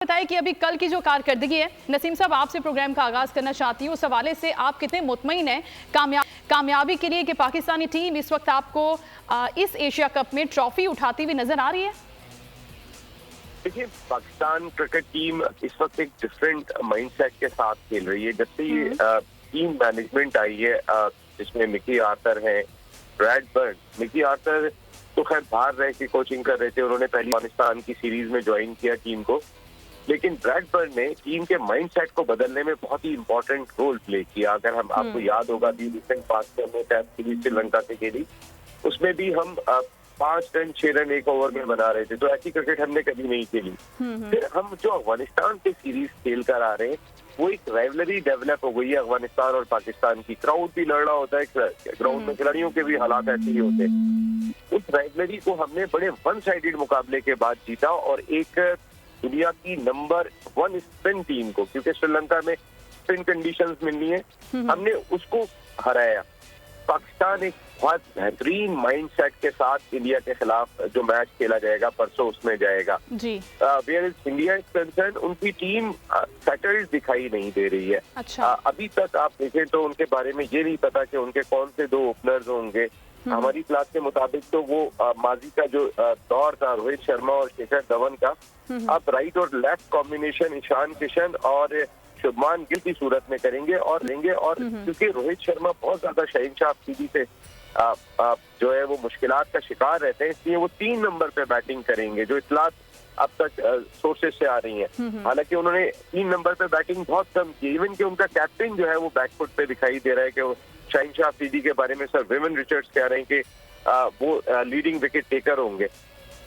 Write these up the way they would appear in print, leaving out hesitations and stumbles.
बताइए कि अभी कल की जो कारकर्दगी है, नसीम साहब आपसे प्रोग्राम का आगाज करना चाहती हूँ। उस हवाले से आप कितने मुतमईन हैं कामयाबी के लिए कि पाकिस्तानी टीम इस वक्त आपको इस एशिया कप में ट्रॉफी उठाती हुई नजर आ रही है? देखिए, पाकिस्तान क्रिकेट टीम इस वक्त एक डिफरेंट माइंडसेट के साथ खेल रही है। जब से ये टीम मैनेजमेंट आई है, जिसमें मिकी आर्थर है, ब्रैडबर्न। मिकी आर्थर तो खैर बाहर रह के कोचिंग कर रहे थे, उन्होंने पहले अफगानिस्तान की सीरीज में ज्वाइन किया टीम को, लेकिन ब्रैडबर्न ने टीम के माइंडसेट को बदलने में बहुत ही इंपॉर्टेंट रोल प्ले किया। अगर हम आपको याद होगा कि रिसेंट पास्ट में टेस्ट सीरीज श्रीलंका से खेली, उसमें भी हम 5 रन 6 रन एक ओवर में बना रहे थे, तो ऐसी क्रिकेट हमने कभी नहीं खेली। फिर हम जो अफगानिस्तान से सीरीज खेल कर आ रहे हैं, वो एक राइवलरी डेवलप हो गई है अफगानिस्तान और पाकिस्तान की। क्राउड भी लड़ रहा होता है, ग्राउंड में खिलाड़ियों के भी हालात ऐसे ही होते हैं। उस राइवलरी को हमने बड़े वन साइडेड मुकाबले के बाद जीता और एक दुनिया की नंबर 1 स्पिन टीम को, क्योंकि श्रीलंका में स्पिन कंडीशंस मिलनी है, हमने उसको हराया। पाकिस्तान एक बहुत बेहतरीन माइंडसेट के साथ इंडिया के खिलाफ जो मैच खेला जाएगा परसों, उसमें जाएगा जी। Where is India is concern, उनकी टीम सेटल्ड दिखाई नहीं दे रही है। अच्छा। अभी तक आप देखें तो उनके बारे में ये नहीं पता कि उनके कौन से 2 ओपनर्स होंगे। हमारी क्लास के मुताबिक तो वो माजी का जो दौर था रोहित शर्मा और शेखर धवन का, अब राइट और लेफ्ट कॉम्बिनेशन ईशान किशन और शुभमान गिल की सूरत में करेंगे और लेंगे। और क्योंकि रोहित शर्मा बहुत ज्यादा शहंशाह अफरीदी से जो है वो मुश्किलात का शिकार रहते हैं, इसलिए वो 3 नंबर पे बैटिंग करेंगे, जो इतलात अब तक सोर्सेज से आ रही हैं। हालांकि उन्होंने 3 नंबर पे बैटिंग बहुत कम की, इवन कि उनका कैप्टन जो है वो बैकफुट पे दिखाई दे रहा है। कि वो शहंशाह अफरीदी के बारे में सर विविन रिचर्ड्स कह रहे हैं कि वो लीडिंग विकेट टेकर होंगे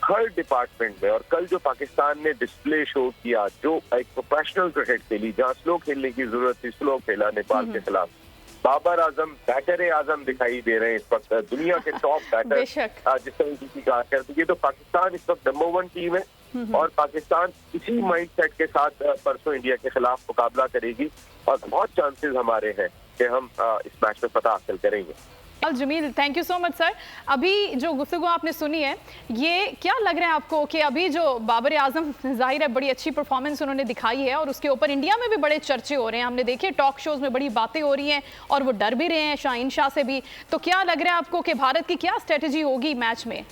हर डिपार्टमेंट में। और कल जो पाकिस्तान ने डिस्प्ले शो किया, जो एक प्रोफेशनल क्रिकेट खेली, जहाँ स्लो खेलने की जरूरत थी, स्लो खेला नेपाल के खिलाफ। बाबर आजम बैटर आजम दिखाई दे रहे हैं इस वक्त, दुनिया के टॉप बैटर जिस तरीके की बात करती है। तो पाकिस्तान इस वक्त नंबर 1 टीम है और पाकिस्तान इसी माइंडसेट के साथ परसों इंडिया के खिलाफ मुकाबला करेगी और बहुत चांसेस हमारे हैं कि हम इस मैच में फतह हासिल करेंगे। Jameel, thank you so much sir. अभी जो गुफ्तगू आपने सुनी है, ये क्या लग रहा है आपको कि अभी जो बाबर आजम, जाहिर है बड़ी अच्छी परफॉर्मेंस उन्होंने दिखाई है और उसके ऊपर इंडिया में भी बड़े चर्चे हो रहे हैं, हमने देखे टॉक शोज में बड़ी बातें हो रही हैं और वो डर भी रहे हैं शाहीन शाह से भी, तो क्या लग रहा है आपको कि भारत की क्या स्ट्रेटेजी होगी मैच में?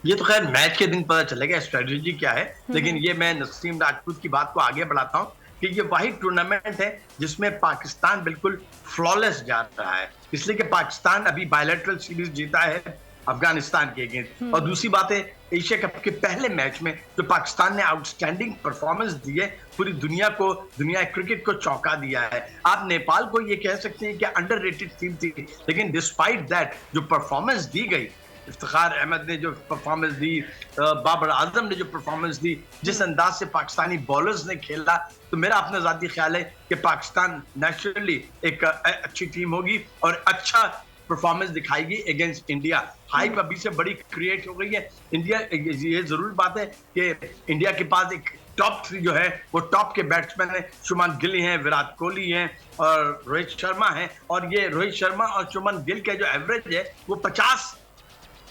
ये तो खैर मैच के दिन पता चलेगा स्ट्रेटेजी क्या है, लेकिन ये मैं नसीम राजपूत की बात को आगे बढ़ाता हूँ कि ये वही टूर्नामेंट है जिसमें पाकिस्तान बिल्कुल फ्लॉलेस जा रहा है, इसलिए कि पाकिस्तान अभी बायलैटरल सीरीज जीता है अफगानिस्तान के अगेंस्ट। और दूसरी बात है, एशिया कप के पहले मैच में जो पाकिस्तान ने आउटस्टैंडिंग परफॉर्मेंस दी है, पूरी दुनिया क्रिकेट को चौंका दिया है। आप नेपाल को ये कह सकते हैं कि अंडररेटेड टीम थी, लेकिन डिस्पाइट दैट जो परफॉर्मेंस दी गई, इफ्तिखार अहमद ने जो परफॉर्मेंस दी, बाबर आजम ने जो परफॉर्मेंस दी, जिस अंदाज से पाकिस्तानी बॉलर्स ने खेला, तो मेरा अपना ज़ाती ख्याल है कि पाकिस्तान नेचुरली एक अच्छी टीम होगी और अच्छा परफॉर्मेंस दिखाएगी अगेंस्ट इंडिया। हाइप अभी से बड़ी क्रिएट हो गई है इंडिया। ये जरूर बात है कि इंडिया के पास एक टॉप 3 जो है वो टॉप के बैट्समैन है, शुभमान गिल हैं, विराट कोहली हैं और रोहित शर्मा हैं। और ये रोहित शर्मा और शुभमान गिल का जो एवरेज है वो 50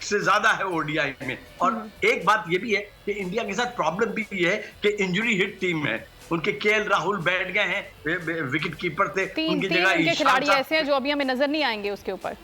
से ज्यादा है ओडीआई में। और एक बात ये भी है कि इंडिया के साथ प्रॉब्लम भी ये है कि इंजरी हिट टीम है, उनके केएल राहुल बैठ गए हैं, विकेट कीपर थे, उनकी जगह खिलाड़ी ऐसे हैं जो अभी हमें नजर नहीं आएंगे उसके ऊपर।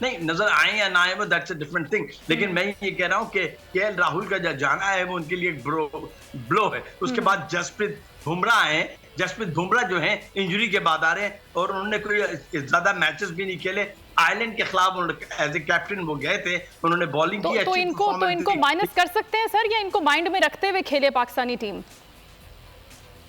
नहीं, नजर आए या ना आए वो दैट्स अ डिफरेंट थिंग, लेकिन मैं ये कह रहा हूँ कि केएल राहुल का जो जाना है वो उनके लिए एक ब्लो है। उसके बाद जसप्रीत बुमराह हैं, जसप्रीत बुमराह जो हैं इंजरी के बाद आ रहे हैं और उन्होंने कोई ज्यादा मैचेस भी नहीं खेले। आयरलैंड के खिलाफ एज ए कैप्टन वो गए थे, उन्होंने बॉलिंग की। तो इनको माइनस कर सकते हैं सर, या इनको माइंड में रखते हुए खेले पाकिस्तानी टीम?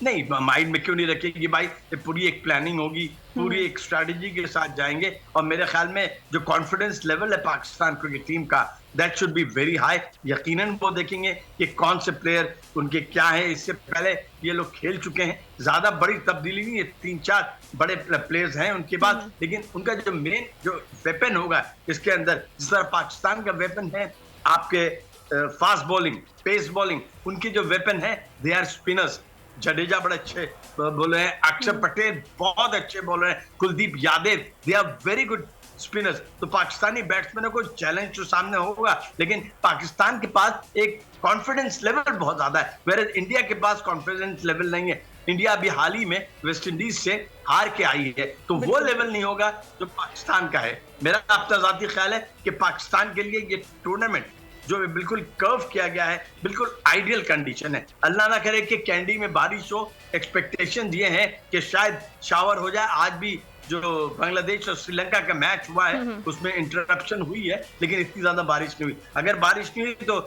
नहीं, माइंड में क्यों नहीं रखेगी भाई, पूरी एक प्लानिंग होगी, पूरी एक स्ट्रेटजी के साथ जाएंगे। और मेरे ख्याल में जो कॉन्फिडेंस लेवल है पाकिस्तान क्रिकेट टीम का, that should be very high. यकीनन वो देखेंगे कि कौन से प्लेयर उनके क्या है, इससे पहले ये लोग खेल चुके हैं, ज्यादा बड़ी तब्दीली नहीं है, 3-4 बड़े प्लेयर्स हैं उनके पास, लेकिन उनका जो मेन जो वेपन होगा इसके अंदर, जिस तरह पाकिस्तान का वेपन है आपके फास्ट बॉलिंग, पेस बॉलिंग, उनकी जो वेपन है दे आर स्पिनर्स। जडेजा बड़े अच्छे बॉलर हैं, अक्षर पटेल बहुत अच्छे बॉलर हैं, Kuldeep Yadav, they are very good spinners, तो पाकिस्तानी बैट्समैनों को चैलेंज तो सामने होगा, लेकिन पाकिस्तान के पास एक कॉन्फिडेंस लेवल बहुत ज्यादा है, वेयर इंडिया के पास कॉन्फिडेंस लेवल नहीं है। इंडिया अभी हाल ही में वेस्ट इंडीज से हार के आई है, तो वो लेवल नहीं होगा जो पाकिस्तान का है। मेरा अपना जाती ख्याल है कि पाकिस्तान के लिए ये टूर्नामेंट जो बिल्कुल कर्व किया गया है, बिल्कुल आइडियल कंडीशन है। अल्लाह ना करे कि कैंडी में बारिश हो, एक्सपेक्टेशन ये है कि शायद शावर हो जाए। आज भी जो बांग्लादेश और श्रीलंका का मैच हुआ है उसमें इंटरप्शन हुई है, लेकिन इतनी ज्यादा बारिश नहीं हुई। अगर बारिश नहीं हुई तो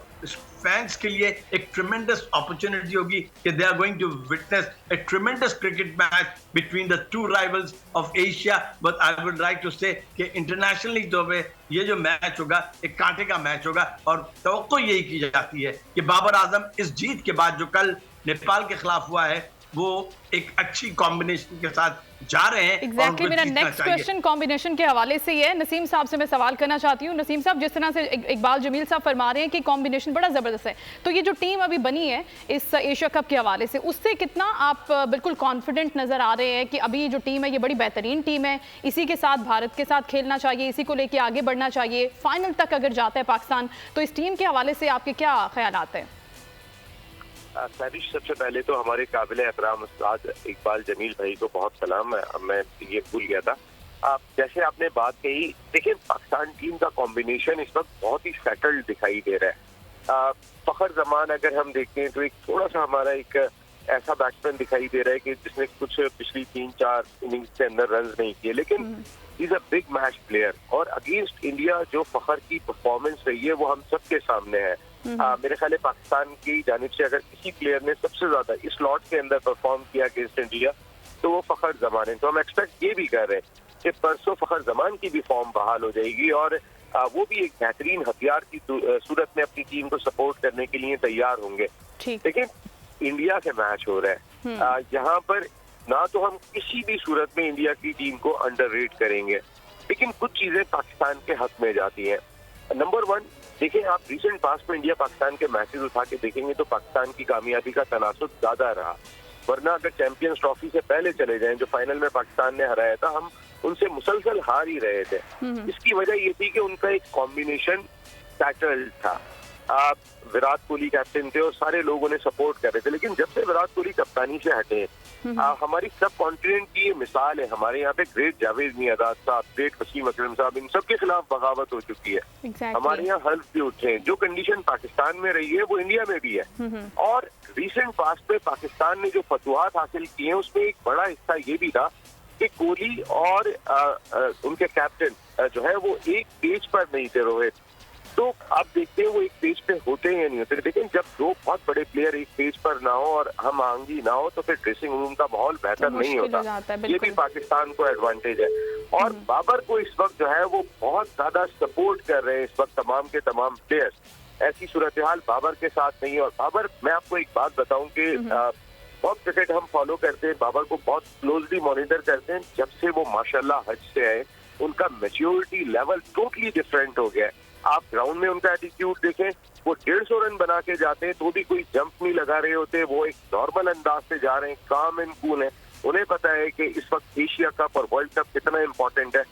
फैंस के लिए एक ट्रिमेंडस अपॉर्चुनिटी होगी कि they are going to witness a tremendous cricket match between the two rivals of Asia. But I would like to say कि इंटरनेशनली तो ये जो मैच होगा एक कांटे का मैच होगा, और तवक्को यही की जाती है कि बाबर आजम इस जीत के बाद जो कल नेपाल के खिलाफ हुआ है वो एक अच्छी कॉम्बिनेशन के साथ जा रहे हैं। एग्जैक्टली मेरा नेक्स्ट क्वेश्चन कॉम्बिनेशन के हवाले से ही है। नसीम साहब से मैं सवाल करना चाहती हूँ। नसीम साहब, जिस तरह से इकबाल जमील साहब फरमा रहे हैं कि कॉम्बिनेशन बड़ा ज़बरदस्त है, तो ये जो टीम अभी बनी है इस एशिया कप के हवाले से, उससे कितना आप बिल्कुल कॉन्फिडेंट नज़र आ रहे हैं कि अभी जो टीम है ये बड़ी बेहतरीन टीम है, इसी के साथ भारत के साथ खेलना चाहिए, इसी को लेकर आगे बढ़ना चाहिए, फाइनल तक अगर जाता है पाकिस्तान, तो इस टीम के हवाले से आपके क्या ख्यालात हैं? सारिश, सबसे पहले तो हमारे काबिल एहतराम उस्ताद इकबाल जमील भाई को बहुत सलाम। मैं ये भूल गया था। जैसे आपने बात कही, देखिए पाकिस्तान टीम का कॉम्बिनेशन इस वक्त बहुत ही सेटल्ड दिखाई दे रहा है। फखर जमान अगर हम देखते हैं तो एक थोड़ा सा हमारा एक ऐसा बैट्समैन दिखाई दे रहा है कि जिसने कुछ पिछली 3-4 इनिंग्स के अंदर रन नहीं किए, लेकिन is a big match player, और अगेंस्ट इंडिया जो फखर की परफॉर्मेंस रही है वो हम सबके सामने है। मेरे ख्याल है पाकिस्तान की जानिब से अगर किसी प्लेयर ने सबसे ज्यादा इस स्लॉट के अंदर परफॉर्म किया अगेंस्ट इंडिया तो वो फखर जमान है। तो हम एक्सपेक्ट ये भी कर रहे हैं कि परसों फखर जमान की भी फॉर्म बहाल हो जाएगी और वो भी एक बेहतरीन हथियार की सूरत में अपनी टीम को सपोर्ट करने के लिए तैयार होंगे। लेकिन इंडिया से मैच हो रहा है, यहाँ पर ना तो हम किसी भी सूरत में इंडिया की टीम को अंडररेट करेंगे, लेकिन कुछ चीजें पाकिस्तान के हक में जाती हैं। नंबर 1, देखिए आप रिसेंट पास्ट में इंडिया पाकिस्तान के मैचेस उठा के देखेंगे तो पाकिस्तान की कामयाबी का तनासुब ज्यादा रहा, वरना अगर चैंपियंस ट्रॉफी से पहले चले जाएं जो फाइनल में पाकिस्तान ने हराया था, हम उनसे मुसलसल हार ही रहे थे। इसकी वजह ये थी कि उनका एक कॉम्बिनेशन सेटल्ड था। विराट कोहली कैप्टन थे और सारे लोग उन्हें सपोर्ट कर रहे थे, लेकिन जब से विराट कोहली कप्तानी से हटे, हमारी सब कॉन्टिनेंट की ये मिसाल है। हमारे यहाँ पे ग्रेट जावेद मियादाद साहब, ग्रेट वसीम अकरम साहब, इन सब के खिलाफ बगावत हो चुकी है। हमारे यहाँ हल्फ भी उठे हैं। जो कंडीशन पाकिस्तान में रही है वो इंडिया में भी है। और रिसेंट पास्ट में पाकिस्तान ने जो फतवाहत हासिल किए हैं उसमें एक बड़ा हिस्सा ये भी था कि कोहली और उनके कैप्टन जो है वो एक पेज पर नहीं थे रोहित। तो आप देखते हैं वो एक पेज पे होते हैं या नहीं होते, लेकिन जब दो बहुत बड़े प्लेयर एक पेज पर ना हो और हम आंगी ना हो तो फिर ड्रेसिंग रूम का माहौल बेहतर नहीं होता। ये भी पाकिस्तान को एडवांटेज है। और बाबर को इस वक्त जो है वो बहुत ज्यादा सपोर्ट कर रहे हैं इस वक्त तमाम के तमाम प्लेयर्स। ऐसी सूरत हाल बाबर के साथ नहीं है। और बाबर, मैं आपको एक बात बताऊं कि बहुत क्रिकेट हम फॉलो करते हैं, बाबर को बहुत क्लोजली मॉनिटर करते हैं। जब से वो माशाल्लाह हज से आए उनका मैच्योरिटी लेवल टोटली डिफरेंट हो गया है। आप ग्राउंड में उनका एटीट्यूड देखें, वो 150 रन बना के जाते हैं तो भी कोई जंप नहीं लगा रहे होते, वो एक नॉर्मल अंदाज से जा रहे हैं, काम एंड कूल है। उन्हें पता है कि इस वक्त एशिया कप और वर्ल्ड कप कितना इम्पोर्टेंट है।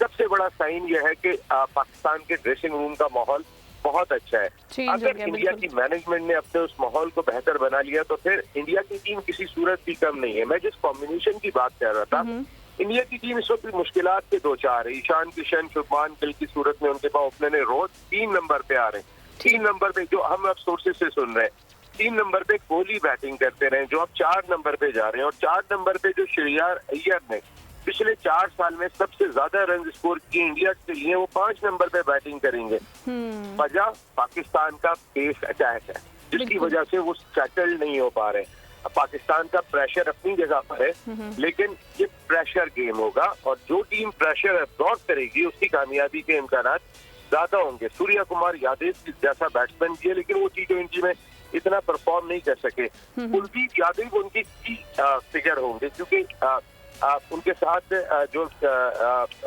सबसे बड़ा साइन यह है कि पाकिस्तान के ड्रेसिंग रूम का माहौल बहुत अच्छा है। अगर इंडिया की मैनेजमेंट ने अपने उस माहौल को बेहतर बना लिया तो फिर इंडिया की टीम किसी सूरत भी कम नहीं है। मैं जिस कॉम्बिनेशन की बात कर रहा था, इंडिया की टीम इस वक्त मुश्किलात के 2-4 है। ईशान किशन, शुभमान गिल की सूरत में उनके पास ओपनर ने रोज 3 नंबर पे आ रहे हैं। 3 नंबर पे जो हम अब सोर्सेज से सुन रहे हैं, 3 नंबर पे कोहली बैटिंग करते रहे जो अब 4 नंबर पे जा रहे हैं। और 4 नंबर पे जो श्रेयार अय्यर ने पिछले 4 साल में सबसे ज्यादा रन स्कोर किए इंडिया के लिए, वो 5 नंबर पे बैटिंग करेंगे। वजह पाकिस्तान का पेस अटैक है जिसकी वजह से वो सेटल नहीं हो पा रहे। पाकिस्तान का प्रेशर अपनी जगह पर है, लेकिन ये प्रेशर गेम होगा और जो टीम प्रेशर अब्सॉर्ब करेगी उसकी कामयाबी के इम्कान ज्यादा होंगे। सूर्या कुमार यादव जैसा बैट्समैन भी है, लेकिन वो T20 में इतना परफॉर्म नहीं कर सके। कुलदीप यादव उनकी फिगर होंगे क्योंकि उनके साथ जो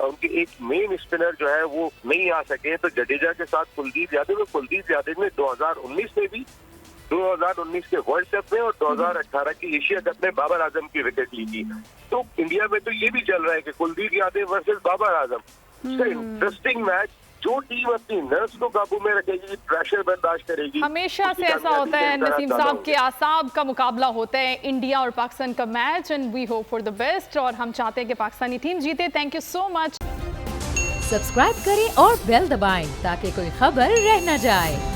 उनके एक मेन स्पिनर जो है वो नहीं आ सके, तो जडेजा के साथ कुलदीप यादव ने 2019 में भी 2019 के वर्ल्ड कप में और 2018 की एशिया कप में बाबर आजम की विकेट ली थी। तो इंडिया में तो ये भी चल रहा है कि Kuldeep Yadav versus Babar Azam, interesting match. जो टीम अपनी नर्व्स को काबू में रखेगी, प्रेशर बर्दाश्त करेगी, हमेशा से ऐसा होता है नसीम साहब के आसाब का मुकाबला होता है इंडिया और पाकिस्तान का match, and we hope for the best, और हम चाहते हैं कि पाकिस्तानी टीम जीते। Thank you so much. Subscribe करें और बेल दबाएं ताकि कोई खबर रह न जाए।